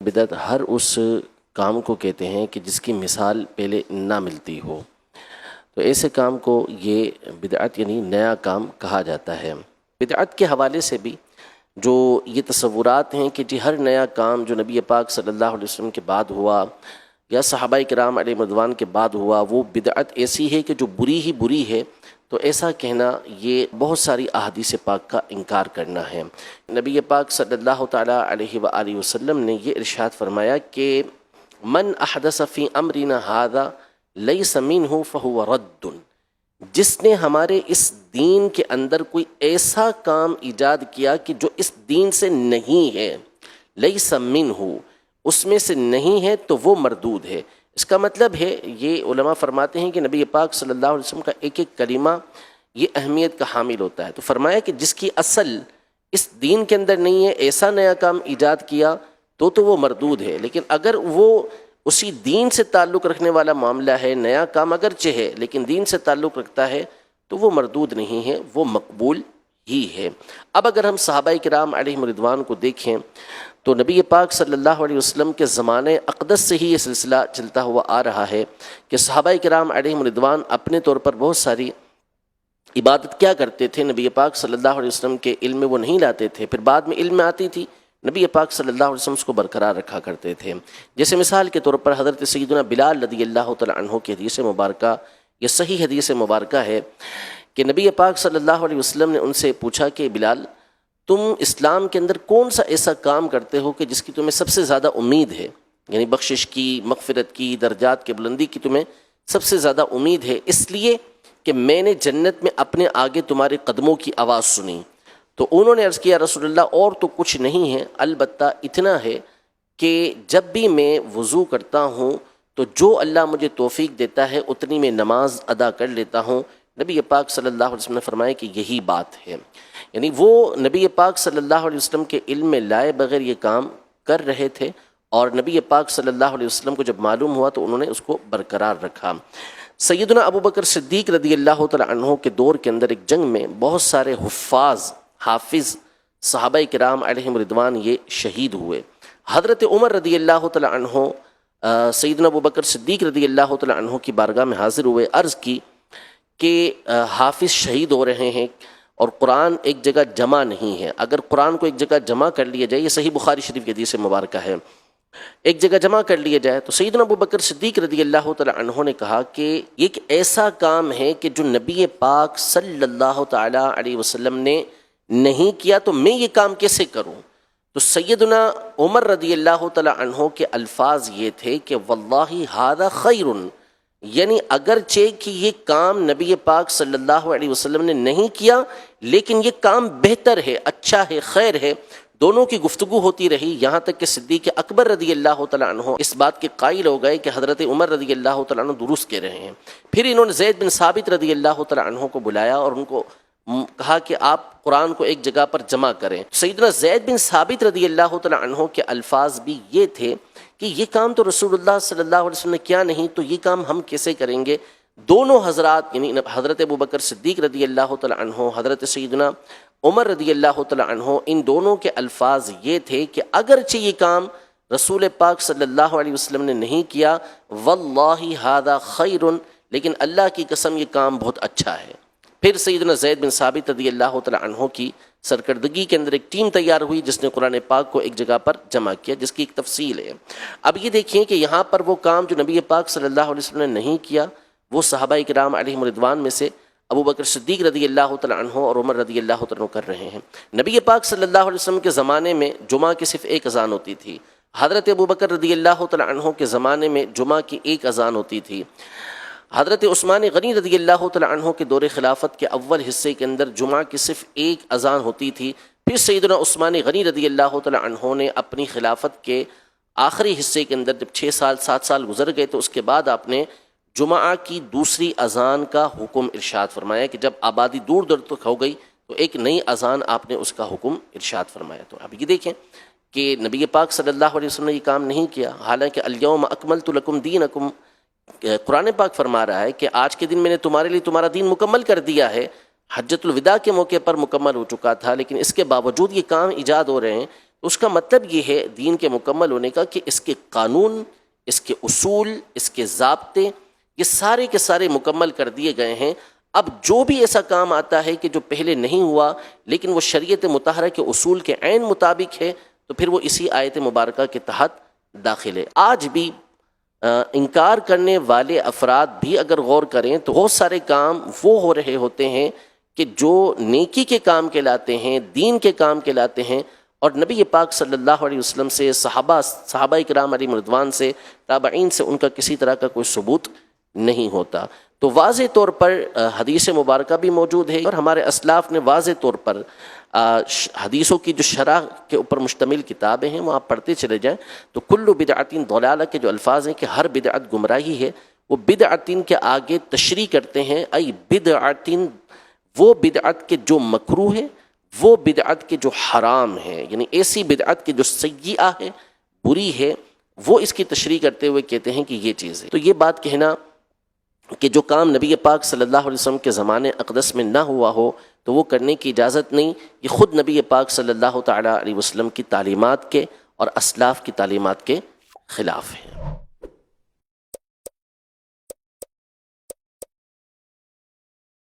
بدعت ہر اس کام کو کہتے ہیں کہ جس کی مثال پہلے نہ ملتی ہو، تو ایسے کام کو یہ بدعت یعنی نیا کام کہا جاتا ہے۔ بدعت کے حوالے سے بھی جو یہ تصورات ہیں کہ جی ہر نیا کام جو نبی پاک صلی اللہ علیہ وسلم کے بعد ہوا یا صحابہ کرام علیہ رضوان کے بعد ہوا، وہ بدعت ایسی ہے کہ جو بری ہی بری ہے، تو ایسا کہنا یہ بہت ساری احادیث پاک کا انکار کرنا ہے۔ نبی پاک صلی اللہ تعالیٰ علیہ وآلہ وسلم نے یہ ارشاد فرمایا کہ من احدث فی امرنا ھذا لیس منہ فہو رد، جس نے ہمارے اس دین کے اندر کوئی ایسا کام ایجاد کیا کہ جو اس دین سے نہیں ہے، لیس منہ، اس میں سے نہیں ہے، تو وہ مردود ہے۔ اس کا مطلب ہے، یہ علماء فرماتے ہیں کہ نبی پاک صلی اللہ علیہ وسلم کا ایک ایک کلمہ یہ اہمیت کا حامل ہوتا ہے۔ تو فرمایا کہ جس کی اصل اس دین کے اندر نہیں ہے، ایسا نیا کام ایجاد کیا تو وہ مردود ہے، لیکن اگر وہ اسی دین سے تعلق رکھنے والا معاملہ ہے، نیا کام اگرچہ ہے لیکن دین سے تعلق رکھتا ہے، تو وہ مردود نہیں ہے، وہ مقبول ہی ہے۔ اب اگر ہم صحابہ کرام علیہم رضوان کو دیکھیں تو نبی پاک صلی اللہ علیہ وسلم کے زمانے اقدس سے ہی یہ سلسلہ چلتا ہوا آ رہا ہے کہ صحابہ کرام علیہم رضوان اپنے طور پر بہت ساری عبادت کیا کرتے تھے، نبی پاک صلی اللہ علیہ وسلم کے علم میں وہ نہیں لاتے تھے، پھر بعد میں علم میں آتی تھی، نبی پاک صلی اللہ علیہ وسلم اس کو برقرار رکھا کرتے تھے۔ جیسے مثال کے طور پر حضرت سیدنا بلال رضی اللہ تعالیٰ عنہ کی حدیث مبارکہ، یہ صحیح حدیث مبارکہ ہے کہ نبی پاک صلی اللہ علیہ وسلم نے ان سے پوچھا کہ بلال، تم اسلام کے اندر کون سا ایسا کام کرتے ہو کہ جس کی تمہیں سب سے زیادہ امید ہے، یعنی بخشش کی، مغفرت کی، درجات کے بلندی کی تمہیں سب سے زیادہ امید ہے، اس لیے کہ میں نے جنت میں اپنے آگے تمہارے قدموں کی آواز سنی۔ تو انہوں نے عرض کیا رسول اللہ اور تو کچھ نہیں ہے، البتہ اتنا ہے کہ جب بھی میں وضو کرتا ہوں تو جو اللہ مجھے توفیق دیتا ہے اتنی میں نماز ادا کر لیتا ہوں۔ نبی پاک صلی اللہ علیہ وسلم نے فرمایا کہ یہی بات ہے، یعنی وہ نبی پاک صلی اللہ علیہ وسلم کے علم میں لائے بغیر یہ کام کر رہے تھے، اور نبی پاک صلی اللہ علیہ وسلم کو جب معلوم ہوا تو انہوں نے اس کو برقرار رکھا۔ سیدنا ابو بکر صدیق رضی اللہ تعالیٰ عنہ کے دور کے اندر ایک جنگ میں بہت سارے حافظ صحابہ کرام علیہم رضوان یہ شہید ہوئے۔ حضرت عمر رضی اللہ تعالیٰ عنہ سیدنا ابو بکر صدیق رضی اللہ تعالیٰ عنہ کی بارگاہ میں حاضر ہوئے، عرض کی کہ حافظ شہید ہو رہے ہیں اور قرآن ایک جگہ جمع نہیں ہے، اگر قرآن کو ایک جگہ جمع کر لیا جائے، یہ صحیح بخاری شریف کی حدیث مبارکہ ہے، ایک جگہ جمع کر لیا جائے، تو سیدنا ابو بکر صدیق رضی اللہ تعالیٰ عنہ نے کہا کہ یہ ایک ایسا کام ہے کہ جو نبی پاک صلی اللہ تعالیٰ علیہ وسلم نے نہیں کیا، تو میں یہ کام کیسے کروں؟ تو سیدنا عمر رضی اللہ تعالیٰ عنہ کے الفاظ یہ تھے کہ واللہ ھذا خیر، یعنی اگرچہ کہ یہ کام نبی پاک صلی اللہ علیہ وسلم نے نہیں کیا لیکن یہ کام بہتر ہے، اچھا ہے، خیر ہے۔ دونوں کی گفتگو ہوتی رہی، یہاں تک کہ صدیق اکبر رضی اللہ تعالیٰ عنہ اس بات کے قائل ہو گئے کہ حضرت عمر رضی اللہ تعالیٰ عنہ درست کہہ رہے ہیں۔ پھر انہوں نے زید بن ثابت رضی اللہ تعالیٰ عنہ کو بلایا اور ان کو کہا کہ آپ قرآن کو ایک جگہ پر جمع کریں۔ سیدنا زید بن ثابت رضی اللہ تعالیٰ عنہ کے الفاظ بھی یہ تھے کہ یہ کام تو رسول اللہ صلی اللہ علیہ وسلم نے کیا نہیں، تو یہ کام ہم کیسے کریں گے؟ دونوں حضرات یعنی حضرت ابو بکر صدیق رضی اللہ تعالیٰ عنہ، حضرت سیدنا عمر رضی اللہ تعالیٰ عنہ، ان دونوں کے الفاظ یہ تھے کہ اگرچہ یہ کام رسول پاک صلی اللہ علیہ وسلم نے نہیں کیا، واللہ ھذا خیر، لیکن اللہ کی قسم یہ کام بہت اچھا ہے۔ پھر سیدنا زید بن ثابت رضی اللہ تعالیٰ عنہ کی سرکردگی کے اندر ایک ٹیم تیار ہوئی جس نے قرآن پاک کو ایک جگہ پر جمع کیا، جس کی ایک تفصیل ہے۔ اب یہ دیکھیں کہ یہاں پر وہ کام جو نبی پاک صلی اللہ علیہ وسلم نے نہیں کیا، وہ صحابہ کرام علیہم رضوان میں سے ابو بکر صدیق رضی اللہ تعالیٰ عنہ اور عمر رضی اللہ تعالیٰ عنہ کر رہے ہیں۔ نبی پاک صلی اللہ علیہ وسلم کے زمانے میں جمعہ کی صرف ایک اذان ہوتی تھی، حضرت ابو بکر رضی اللہ تعالیٰ عنہ کے زمانے میں جمعہ کی ایک اذان ہوتی تھی، حضرت عثمان غنی رضی اللہ تعالیٰ عنہ کے دور خلافت کے اول حصے کے اندر جمعہ کی صرف ایک اذان ہوتی تھی۔ پھر سیدنا عثمان غنی رضی اللہ تعالیٰ عنہ نے اپنی خلافت کے آخری حصے کے اندر جب 7 سال گزر گئے تو اس کے بعد آپ نے جمعہ کی دوسری اذان کا حکم ارشاد فرمایا کہ جب آبادی دور دور تک ہو گئی تو ایک نئی اذان آپ نے اس کا حکم ارشاد فرمایا۔ تو اب یہ دیکھیں کہ نبی پاک صلی اللہ علیہ وسلم نے یہ کام نہیں کیا، حالانکہ الیوم اکملت لکم دینکم، قرآن پاک فرما رہا ہے کہ آج کے دن میں نے تمہارے لیے تمہارا دین مکمل کر دیا ہے۔ حجۃ الوداع کے موقع پر مکمل ہو چکا تھا، لیکن اس کے باوجود یہ کام ایجاد ہو رہے ہیں، اس کا مطلب یہ ہے دین کے مکمل ہونے کا کہ اس کے قانون، اس کے اصول، اس کے ضابطے یہ سارے کے سارے مکمل کر دیے گئے ہیں۔ اب جو بھی ایسا کام آتا ہے کہ جو پہلے نہیں ہوا لیکن وہ شریعت مطہرہ کے اصول کے عین مطابق ہے تو پھر وہ اسی آیت مبارکہ کے تحت داخل ہے۔ آج بھی انکار کرنے والے افراد بھی اگر غور کریں تو بہت سارے کام وہ ہو رہے ہوتے ہیں کہ جو نیکی کے کام کہلاتے ہیں، دین کے کام کہلاتے ہیں، اور نبی پاک صلی اللہ علیہ وسلم سے، صحابہ اکرام علیہم رضوان سے، تابعین سے ان کا کسی طرح کا کوئی ثبوت نہیں ہوتا۔ تو واضح طور پر حدیث مبارکہ بھی موجود ہے، اور ہمارے اسلاف نے واضح طور پر حدیثوں کی جو شرح کے اوپر مشتمل کتابیں ہیں وہ آپ پڑھتے چلے جائیں تو کل بدعت ضلالہ کے جو الفاظ ہیں کہ ہر بدعت گمراہی ہے، وہ بدعت کے آگے تشریح کرتے ہیں، ای بدعت، وہ بدعت کے جو مکروہ ہے، وہ بدعت کے جو حرام ہے، یعنی ایسی بدعت کے جو سیئہ ہے، بری ہے، وہ اس کی تشریح کرتے ہوئے کہتے ہیں کہ یہ چیز ہے۔ تو یہ بات کہنا کہ جو کام نبی پاک صلی اللہ علیہ وسلم کے زمانے اقدس میں نہ ہوا ہو تو وہ کرنے کی اجازت نہیں، یہ خود نبی پاک صلی اللہ تعالیٰ علیہ وسلم کی تعلیمات کے اور اسلاف کی تعلیمات کے خلاف ہے۔